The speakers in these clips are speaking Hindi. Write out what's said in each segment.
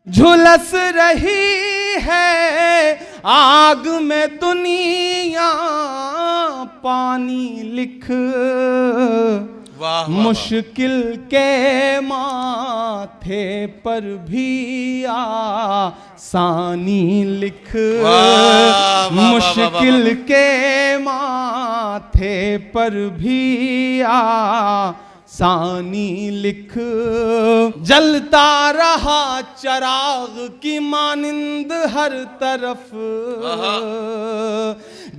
झुलस रही है आग में दुनिया, पानी लिख मुश्किल के माथे पर भी आसानी लिख, मुश्किल के माथे पर भी आसानी लिख। जलता रहा चराग की मानिंद हर तरफ,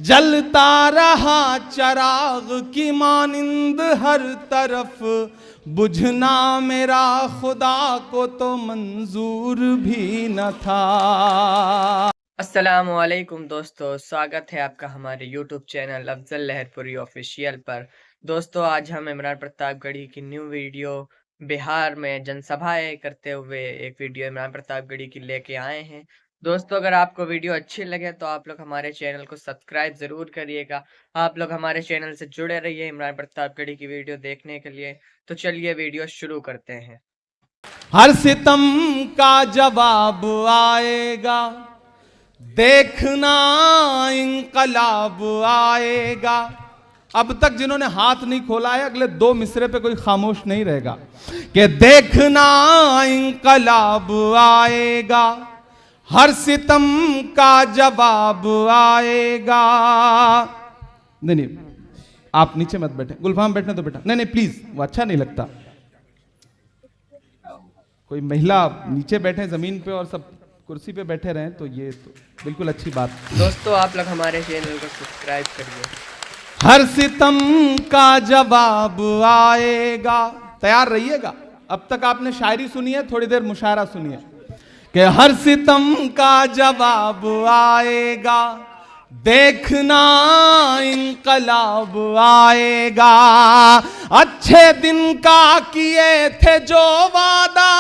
जलता रहा चराग की मानिंद हर तरफ, बुझना मेरा खुदा को तो मंजूर भी न था। अस्सलामुअलैकुम दोस्तों, स्वागत है आपका हमारे YouTube चैनल अफजल लहरपुरी ऑफिशियल पर। दोस्तों, आज हम इमरान प्रतापगढ़ी की न्यू वीडियो बिहार में जनसभाएं करते हुए एक वीडियो इमरान प्रतापगढ़ी की लेके आए हैं। दोस्तों, अगर आपको वीडियो अच्छी लगे तो आप लोग हमारे चैनल को सब्सक्राइब ज़रूर करिएगा। आप लोग हमारे चैनल से जुड़े रहिए इमरान प्रतापगढ़ी की वीडियो देखने के लिए। तो चलिए वीडियो शुरू करते हैं। हर सितम का जवाब आएगा, देखना इंकलाब आएगा। अब तक जिन्होंने हाथ नहीं खोला है, अगले दो मिसरे पे कोई खामोश नहीं रहेगा कि देखना इंकलाब आएगा, हर सितम का जवाब आएगा। नहीं, आप नीचे मत बैठे, गुलफाम बैठने तो बेटा। नहीं प्लीज, वो अच्छा नहीं लगता। कोई महिला नीचे बैठे जमीन पे और सब कुर्सी पे बैठे रहें तो ये तो बिल्कुल अच्छी बात। दोस्तों, आप लोग हमारे चैनल को सब्सक्राइब करिए। हर सितम का जवाब आएगा, तैयार रहिएगा। अब तक आपने शायरी सुनी है, थोड़ी देर मुशायरा सुनिए कि हर सितम का जवाब आएगा, देखना इंकलाब आएगा। अच्छे दिन का किए थे जो वादा,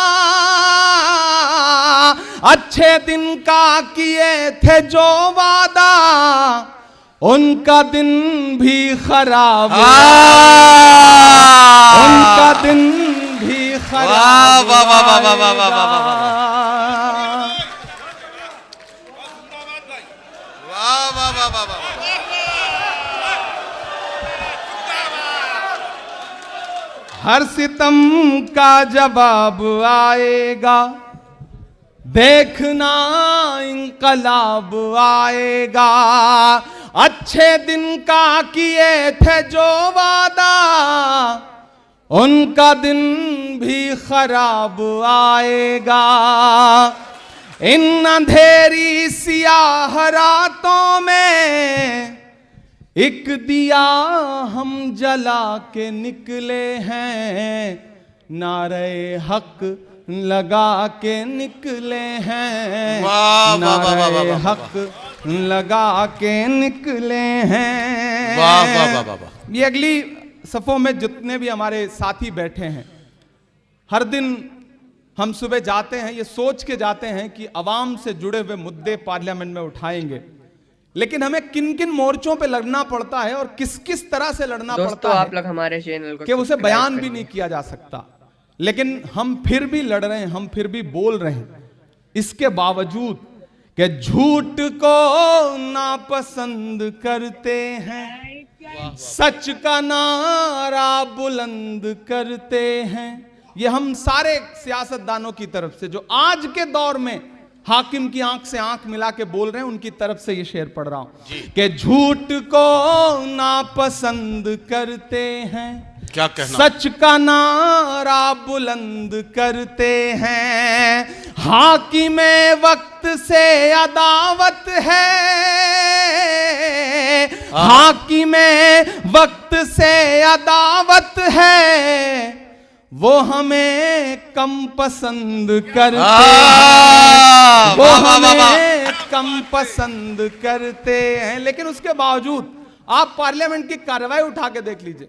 अच्छे दिन का किए थे जो वादा, उनका दिन भी खराब, उनका दिन भी खराब। हर सितम का जवाब आएगा, देखना इंकलाब आएगा। अच्छे दिन का किए थे जो वादा, उनका दिन भी खराब आएगा। इन अंधेरी सियाह रातों में एक दिया हम जला के निकले हैं, नारे हक लगा के निकले हैं, नारे हक लगा के निकले हैं। ये अगली सफ़ों में जितने भी हमारे साथी बैठे हैं, हर दिन हम सुबह जाते हैं, ये सोच के जाते हैं कि अवाम से जुड़े हुए मुद्दे पार्लियामेंट में उठाएंगे, लेकिन हमें किन किन मोर्चों पे लड़ना पड़ता है और किस किस तरह से लड़ना पड़ता है, आप लोग हमारे चैनल को कि उसे बयान भी नहीं किया जा सकता। लेकिन हम फिर भी लड़ रहे हैं, हम फिर भी बोल रहे हैं, इसके बावजूद कि झूठ को नापसंद करते हैं, सच का नारा बुलंद करते हैं। ये हम सारे सियासतदानों की तरफ से, जो आज के दौर में हाकिम की आंख से आंख मिला के बोल रहे हैं, उनकी तरफ से ये शेर पढ़ रहा हूं कि झूठ को नापसंद करते हैं, क्या कहना? सच का नारा बुलंद करते हैं। हाकिम वक्त से अदावत है, हाकिम वक्त से अदावत है, वो हमें कम पसंद करते हैं, वो हमें कम पसंद करते हैं। लेकिन उसके बावजूद आप पार्लियामेंट की कार्रवाई उठा के देख लीजिए,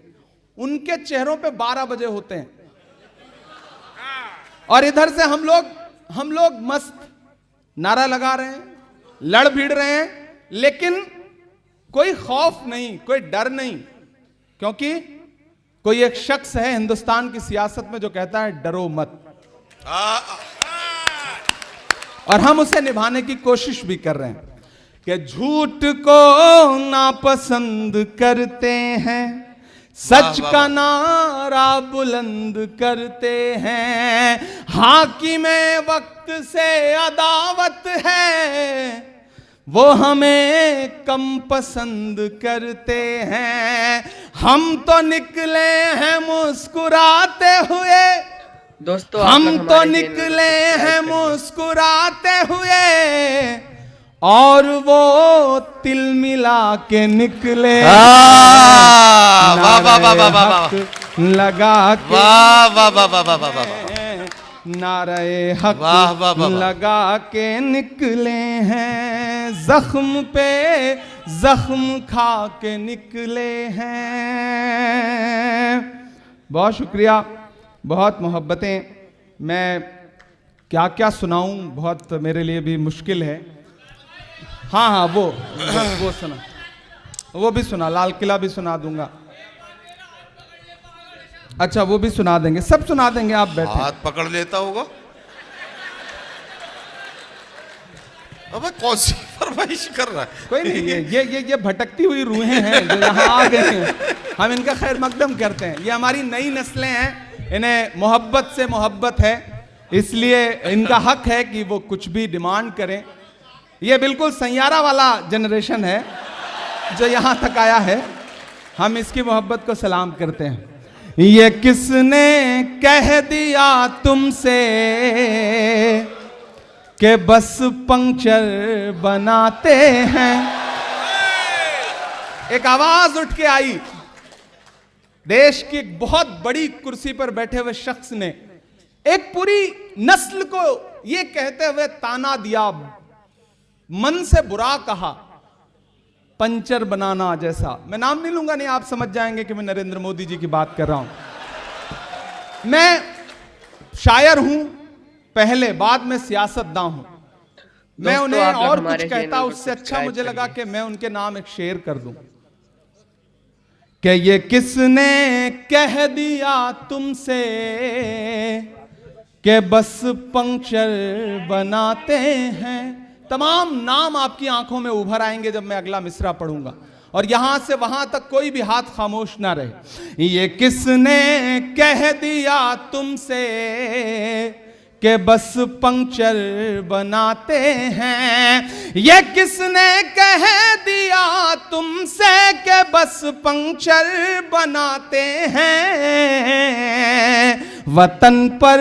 उनके चेहरों पे 12 बजे होते हैं और इधर से हम लोग मस्त नारा लगा रहे हैं, लड़ भिड़ रहे हैं, लेकिन कोई खौफ नहीं, कोई डर नहीं, क्योंकि कोई एक शख्स है हिंदुस्तान की सियासत में जो कहता है डरो मत। और हम उसे निभाने की कोशिश भी कर रहे हैं कि झूठ को नापसंद करते हैं, सच का नारा बुलंद करते हैं, हाकिमे वक्त से अदावत है वो हमें कम पसंद करते हैं, हम तो निकले हैं मुस्कुराते हुए, दोस्तों हम तो निकले हैं मुस्कुराते हुए और वो तिल मिला के निकले लगा के नारे हक लगा के निकले हैं, जख्म पे जख्म खा के निकले हैं। बहुत शुक्रिया, बहुत मोहब्बतें। मैं क्या क्या सुनाऊं, बहुत मेरे लिए भी मुश्किल है। हाँ हाँ वो सुना, वो भी सुना, लाल किला भी सुना दूंगा। अच्छा वो भी सुना देंगे, सब सुना देंगे, आप बैठे। हाथ पकड़ लेता होगा। अबे कौन सी फरमाइश कर रहा है? कोई नहीं, ये भटकती हुई रूहें हैं जो यहाँ आ गई हैं, हम इनका खैर मकदम करते हैं। ये हमारी नई नस्लें हैं, इन्हें मोहब्बत से मोहब्बत है, इसलिए इनका हक है कि वो कुछ भी डिमांड करें। ये बिल्कुल सैयारा वाला जनरेशन है जो यहाँ तक आया है, हम इसकी मोहब्बत को सलाम करते हैं। ये किसने कह दिया तुमसे कि बस पंक्चर बनाते हैं। एक आवाज उठ के आई, देश की एक बहुत बड़ी कुर्सी पर बैठे हुए शख्स ने एक पूरी नस्ल को ये कहते हुए ताना दिया, मन से बुरा कहा, पंचर बनाना जैसा। मैं नाम नहीं लूंगा, नहीं आप समझ जाएंगे कि मैं नरेंद्र मोदी जी की बात कर रहा हूं। मैं शायर हूं पहले, बाद में सियासतदां हूं। मैं उन्हें और कुछ कहता उससे अच्छा मुझे लगा कि मैं उनके नाम एक शेर कर दूं कि ये किसने कह दिया तुमसे कि बस पंक्चर बनाते हैं। तमाम नाम आपकी आंखों में उभर आएंगे जब मैं अगला मिसरा पढ़ूंगा, और यहां से वहां तक कोई भी हाथ खामोश ना रहे। ये किसने कह दिया तुमसे कि बस पंक्चर बनाते हैं। ये किसने कह दिया तुमसे कि बस पंक्चर बनाते हैं। वतन पर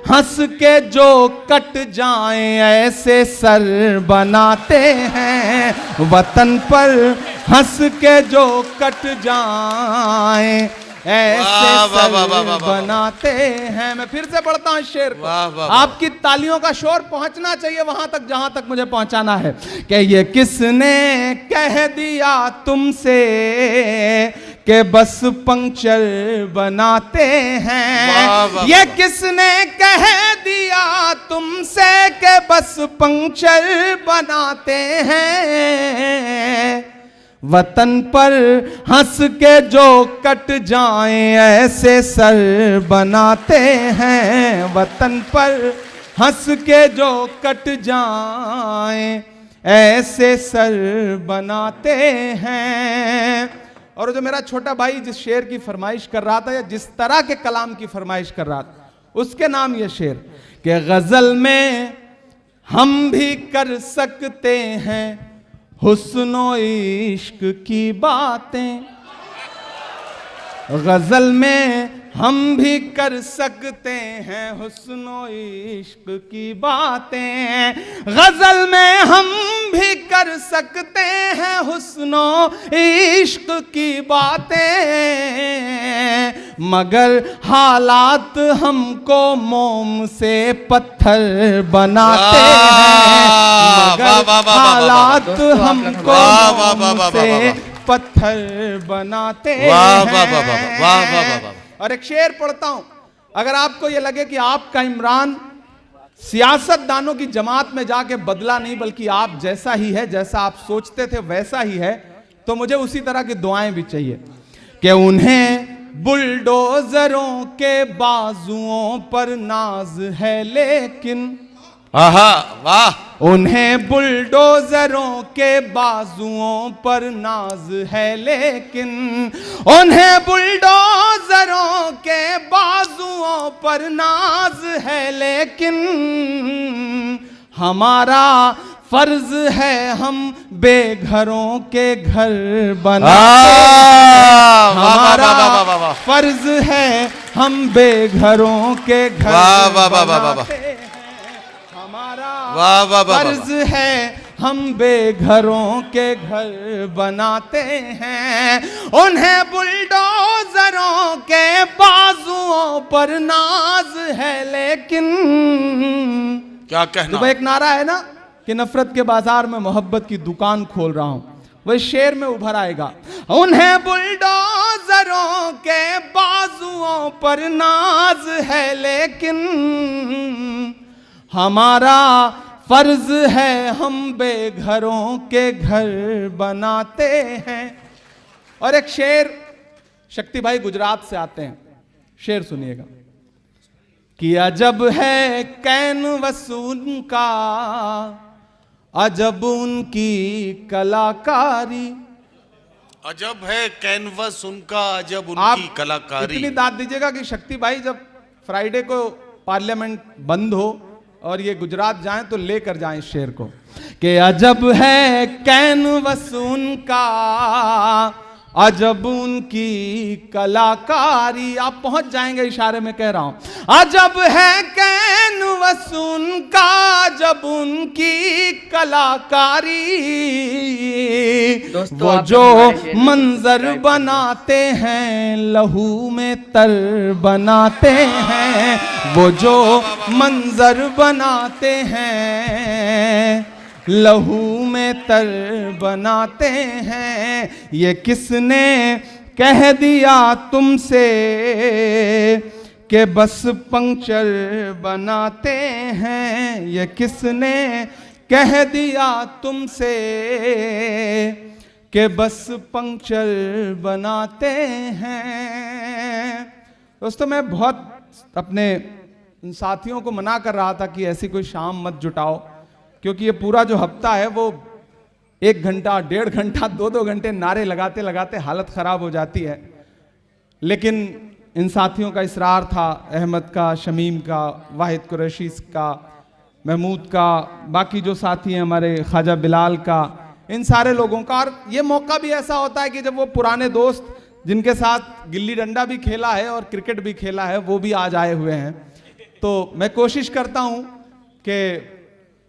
हंस के जो कट जाएं ऐसे सर बनाते हैं। वतन पर हंस के जो कट जाएं ऐसे सर बनाते हैं। मैं फिर से पढ़ता हूं शेर को, आपकी तालियों का शोर पहुंचना चाहिए वहां तक जहां तक मुझे पहुंचाना है कि ये किसने कह दिया तुमसे कि बस पंक्चर बनाते हैं। ये किसने कह दिया तुमसे कि बस पंक्चर बनाते हैं। वतन पर हंस के जो कट जाएं ऐसे सर बनाते हैं। वतन पर हंस के जो कट जाएं ऐसे सर बनाते हैं। और जो मेरा छोटा भाई जिस शेर की फरमाइश कर रहा था या जिस तरह के कलाम की फरमाइश कर रहा था, उसके नाम ये शेर कि गजल में हम भी कर सकते हैं हुस्नो इश्क की बातें। गजल में हम भी कर सकते हैं हुस्नो इश्क की बातें। गजल में हम भी कर सकते हैं हुस्नो इश्क की बातें। मगर हालात हमको मोम से पत्थर बनाते हैं। मगर हालात हमको मोम से पत्थर बनाते हैं। और एक शेर पढ़ता हूं, अगर आपको यह लगे कि आपका इमरान सियासतदानों की जमात में जाके बदला नहीं बल्कि आप जैसा ही है, जैसा आप सोचते थे वैसा ही है, तो मुझे उसी तरह की दुआएं भी चाहिए कि उन्हें बुलडोजरों के बाजुओं पर नाज है लेकिन आहा वाह। उन्हें बुलडोजरों के बाजुओं पर नाज है, लेकिन उन्हें बुलडोजरों के बाजुओं पर नाज है, लेकिन हमारा फर्ज है हम बेघरों के घर बनाते हैं। हमारा फर्ज है हम बेघरों के घर बनाते हैं। हमारा फर्ज है हम बेघरों के घर बनाते हैं। उन्हें बुलडोजरों के बाजुओं पर नाज है, लेकिन क्या कहना। तो एक नारा है ना कि नफरत के बाजार में मोहब्बत की दुकान खोल रहा हूं, वही शेर में उभर आएगा। उन्हें बुलडोजरों के बाजुओं पर नाज है, लेकिन हमारा फर्ज है हम बेघरों के घर बनाते हैं। और एक शेर, शक्ति भाई गुजरात से आते हैं, शेर सुनिएगा कि अजब है कैनवस उनका, अजब उनकी कलाकारी। अजब है कैनवस उनका, अजब उनकी कलाकारी। इतनी दाद दीजिएगा कि शक्ति भाई जब फ्राइडे को पार्लियामेंट बंद हो और ये गुजरात जाएं तो लेकर जाएं इस शेर को कि अजब है कैनवस उनका, अजब उनकी कलाकारी। आप पहुंच जाएंगे, इशारे में कह रहा हूं। अजब है कैनवस उनका, अजब उनकी कलाकारी। वो जो मंजर बनाते हैं लहू में तर बनाते हैं। वो जो मंजर बनाते हैं लहू में तर बनाते हैं। ये किसने कह दिया तुमसे कि बस पंक्चर बनाते हैं। ये किसने कह दिया तुमसे कि बस पंक्चर बनाते हैं। दोस्तों मैं बहुत अपने साथियों को मना कर रहा था कि ऐसी कोई शाम मत जुटाओ, क्योंकि ये पूरा जो हफ्ता है वो 1 घंटा 1.5 घंटा 2-2 घंटे नारे लगाते लगाते हालत ख़राब हो जाती है। लेकिन इन साथियों का इसरार था, अहमद का, शमीम का, वाहिद कुरैशी का, महमूद का, बाकी जो साथी हैं हमारे ख्वाजा बिलाल का, इन सारे लोगों का। और ये मौका भी ऐसा होता है कि जब वो पुराने दोस्त जिनके साथ गिल्ली डंडा भी खेला है और क्रिकेट भी खेला है वो भी आज आए हुए हैं। तो मैं कोशिश करता हूँ कि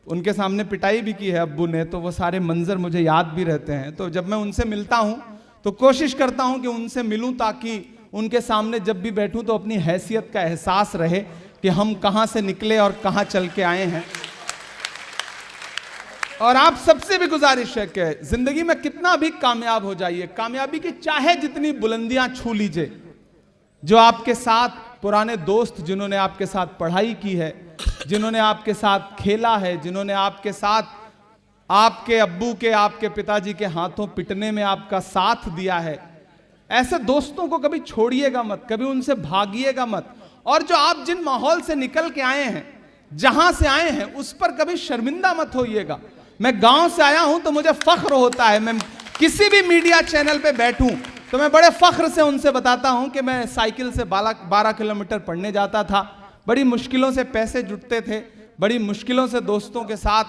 उनके सामने पिटाई भी की है अब्बू ने, तो वो सारे मंजर मुझे याद भी रहते हैं। तो जब मैं उनसे मिलता हूं तो कोशिश करता हूं कि उनसे मिलूं, ताकि उनके सामने जब भी बैठूं तो अपनी हैसियत का एहसास रहे कि हम कहां से निकले और कहां चल के आए हैं। और आप सबसे भी गुजारिश है कि जिंदगी में कितना भी कामयाब हो जाइए, कामयाबी की चाहे जितनी बुलंदियां छू लीजिए, जो आपके साथ पुराने दोस्त जिन्होंने आपके साथ पढ़ाई की है, जिन्होंने आपके साथ खेला है, जिन्होंने आपके साथ आपके अब्बू के, आपके पिताजी के हाथों पिटने में आपका साथ दिया है, ऐसे दोस्तों को कभी छोड़िएगा मत, कभी उनसे भागिएगा मत। और जो आप जिन माहौल से निकल के आए हैं, जहां से आए हैं, उस पर कभी शर्मिंदा मत होइएगा। मैं गांव से आया हूं तो मुझे फख्र होता है, मैं किसी भी मीडिया चैनल पे बैठूं तो मैं बड़े फख्र से उनसे बताता हूं कि मैं साइकिल से 12 किलोमीटर पढ़ने जाता था, बड़ी मुश्किलों से पैसे जुटते थे, बड़ी मुश्किलों से दोस्तों के साथ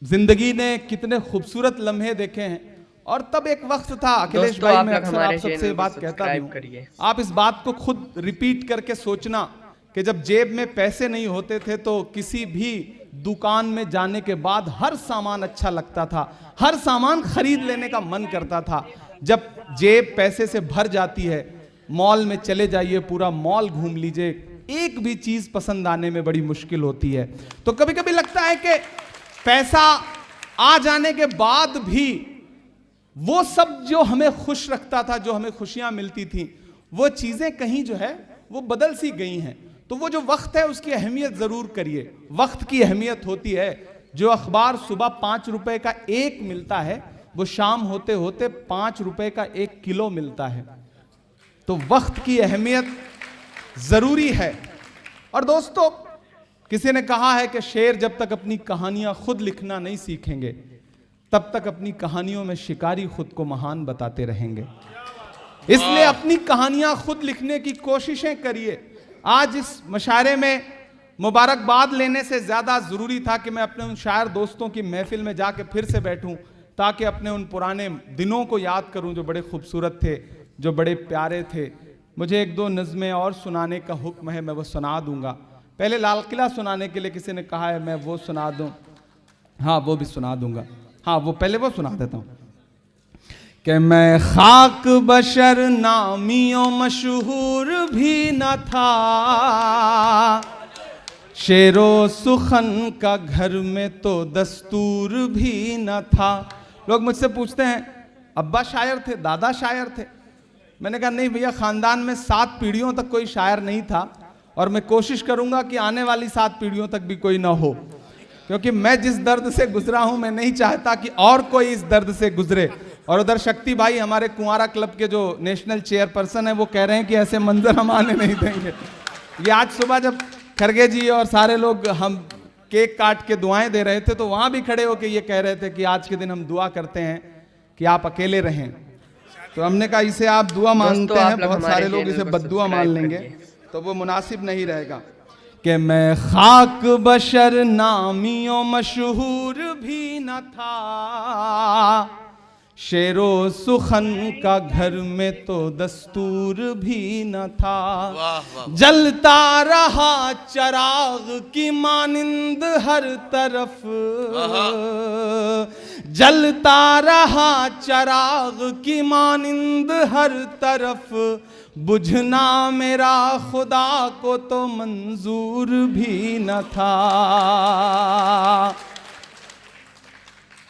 जिंदगी ने कितने खूबसूरत लम्हे देखे हैं। और तब एक वक्त था, अखिलेश भाई, मैं अक्सर आप सबसे बात कहता हूं, आप इस बात को खुद रिपीट करके सोचना कि जब जेब में पैसे नहीं होते थे तो किसी भी दुकान में जाने के बाद हर सामान अच्छा लगता था, हर सामान खरीद लेने का मन करता था। जब जेब पैसे से भर जाती है, मॉल में चले जाइए, पूरा मॉल घूम लीजिए, एक भी चीज पसंद आने में बड़ी मुश्किल होती है। तो कभी कभी लगता है कि पैसा आ जाने के बाद भी वो सब जो हमें खुश रखता था, जो हमें खुशियां मिलती थी, वो चीजें कहीं जो है वो बदल सी गई हैं। तो वो जो वक्त है उसकी अहमियत जरूर करिए। वक्त की अहमियत होती है, जो अखबार सुबह 5 रुपए का 1 मिलता है, वो शाम होते होते 5 रुपए का 1 किलो मिलता है। तो वक्त की अहमियत जरूरी है। और दोस्तों, किसी ने कहा है कि शेर जब तक अपनी कहानियां खुद लिखना नहीं सीखेंगे तब तक अपनी कहानियों में शिकारी खुद को महान बताते रहेंगे। इसलिए अपनी कहानियां खुद लिखने की कोशिशें करिए। आज इस मुशायरे में मुबारकबाद लेने से ज़्यादा ज़रूरी था कि मैं अपने उन शायर दोस्तों की महफिल में जाके फिर से बैठूं ताकि अपने उन पुराने दिनों को याद करूं जो बड़े खूबसूरत थे, जो बड़े प्यारे थे। मुझे एक दो नज़में और सुनाने का हुक्म है, मैं वो सुना दूंगा। पहले लाल किला सुनाने के लिए किसी ने कहा है, मैं वो सुना दूं। हाँ, वो भी सुना दूंगा। हाँ, वो पहले वो सुना देता हूँ कि मैं खाक बशर नामियों मशहूर भी न था, शेरो सुखन का घर में तो दस्तूर भी न था। लोग मुझसे पूछते हैं अब्बा शायर थे, दादा शायर थे? मैंने कहा नहीं भैया, खानदान में 7 पीढ़ियों तक कोई शायर नहीं था और मैं कोशिश करूंगा कि आने वाली 7 पीढ़ियों तक भी कोई ना हो, क्योंकि मैं जिस दर्द से गुजरा हूं मैं नहीं चाहता कि और कोई इस दर्द से गुजरे। और उधर शक्ति भाई हमारे कुंवारा क्लब के जो नेशनल चेयरपर्सन है वो कह रहे हैं कि ऐसे मंजर हम आने नहीं देंगे। ये आज सुबह जब खरगे जी और सारे लोग हम केक काट के दुआएं दे रहे थे तो वहां भी खड़े होके ये कह रहे थे कि आज के दिन हम दुआ करते हैं कि आप अकेले रहें। तो हमने कहा इसे आप दुआ मानते हैं, बहुत सारे लोग इसे बद्दुआ मान लेंगे तो वो मुनासिब नहीं रहेगा। कि मैं खाक बशर नामियों मशहूर भी न था, शेरो सुखन का घर में तो दस्तूर भी न था। जलता रहा चराग की मानिंद हर तरफ, जलता रहा चराग की मानिंद हर तरफ, बुझना मेरा खुदा को तो मंजूर भी न था।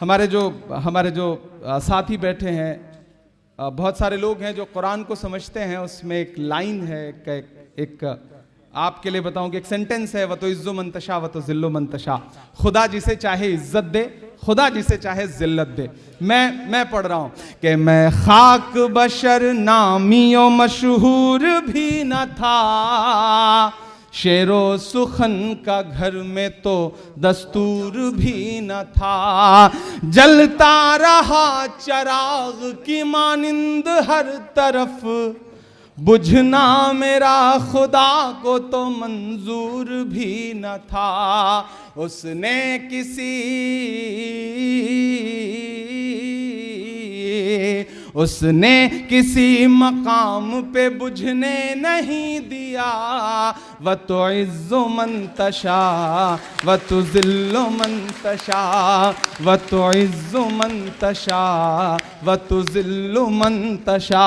हमारे जो साथी बैठे हैं, बहुत सारे लोग हैं जो कुरान को समझते हैं। उसमें एक लाइन है, एक आपके लिए बताऊं कि एक सेंटेंस है, वतो इज्जो मंतशा वतो जिल्लो मंतशा। खुदा जिसे चाहे इज्जत दे, खुदा जिसे चाहे जिल्लत दे। मैं पढ़ रहा हूं कि मैं खाक बशर नामियों मशहूर भी न था, शेरो सुखन का घर में तो दस्तूर भी न था। जलता रहा चराग की मानिंद हर तरफ, बुझना मेरा खुदा को तो मंजूर भी न था। उसने किसी मकाम पे बुझने नहीं दिया, व तो इज़्ज़ो मंतशा व तो ज़िल्लो मंतशा, व तो इज़्ज़ो मंतशा व तो ज़िल्लो मंतशा।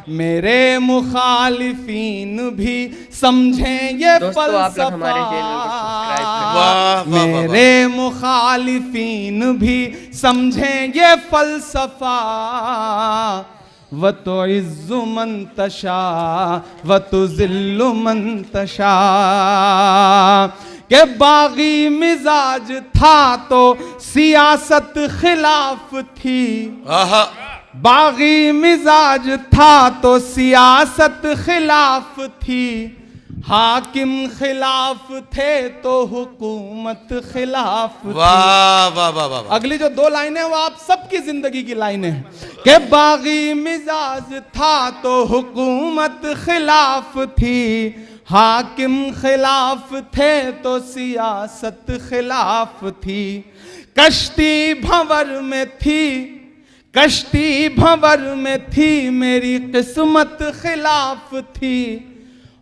मेरे मुखालिफीन भी समझें ये फलसफा, मेरे मुखालिफीन भी समझें ये फलसफा, व तो इज़्ज़ो मंतशा व तो ज़िल्लो मंतशा। के बागी मिजाज था तो सियासत खिलाफ थी, बागी मिजाज था तो सियासत खिलाफ थी, हाकिम खिलाफ थे तो हुकूमत खिलाफ थी। वाह वाह वाह वाह। अगली जो 2 लाइनें वो आप सबकी जिंदगी की लाइनें हैं कि बागी मिजाज था तो हुकूमत खिलाफ थी, हाकिम खिलाफ थे तो सियासत खिलाफ थी। कश्ती भंवर में थी, कश्ती भंवर में थी, मेरी किस्मत खिलाफ थी,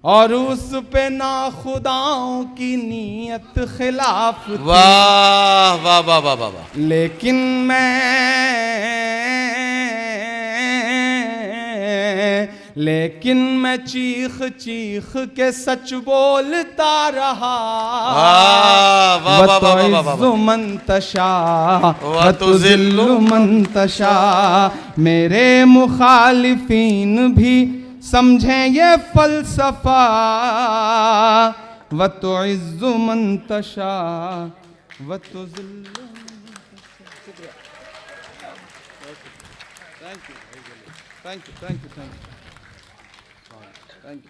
और उस पे ना खुदाओं की नीयत खिलाफ थी। वाह वाह वाह वाह वाह। लेकिन मैं चीख चीख के सच बोलता रहा, व तो इज़्ज़ो मंतशा व तो ज़िल्लो मंतशा। मेरे मुखालिफीन भी समझें ये फलसफा, व तो इज़्ज़ो मंतशा व तो ज़िल्लो मंतशा। Thank you.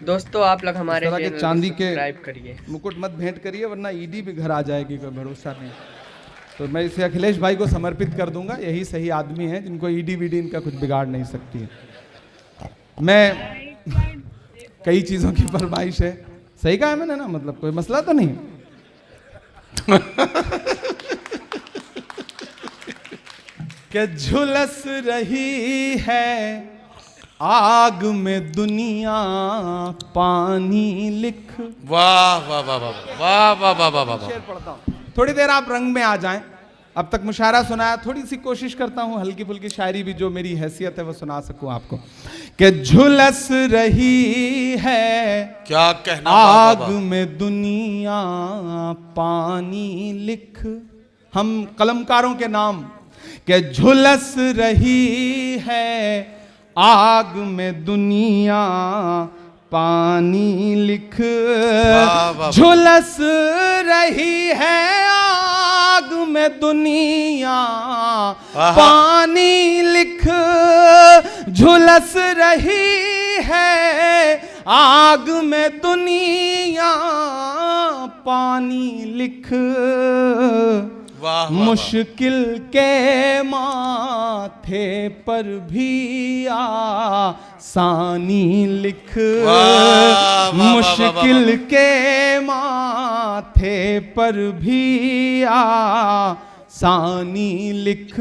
दोस्तों आप लोग हमारे इस तरह के चैनल चांदी को के सब्सक्राइब करिए। मुकुट मत भेंट करिए वरना ईडी भी घर आ जाएगी, कोई भरोसा नहीं। तो मैं इसे अखिलेश भाई को समर्पित कर दूंगा, यही सही आदमी है जिनको ईडी वीडी इनका कुछ बिगाड़ नहीं सकती है। मैं कई चीजों की फरमाइश है, सही कहा है मैंने ना, मतलब कोई मसला तो नहीं। कि झुलस रही है आग में दुनिया पानी लिख। वाह वाह वाह वाह वाह वाह वाह वाह वाह शेर पढ़ता हूं, थोड़ी देर आप रंग में आ जाएं। अब तक मुशायरा सुनाया, थोड़ी सी कोशिश करता हूं हल्की फुल्की शायरी भी जो मेरी हैसियत है वो सुना सकूं आपको। कि झुलस रही है क्या कहना, आग में दुनिया पानी लिख। हम कलमकारों के नाम। कि झुलस रही है आग में दुनिया पानी लिख। झुलस रही है आग में दुनिया पानी लिख। झुलस रही है आग में दुनिया पानी लिख। मुश्किल के माथे पर भी आसानी लिख। मुश्किल के माथे पर भी आसानी लिख।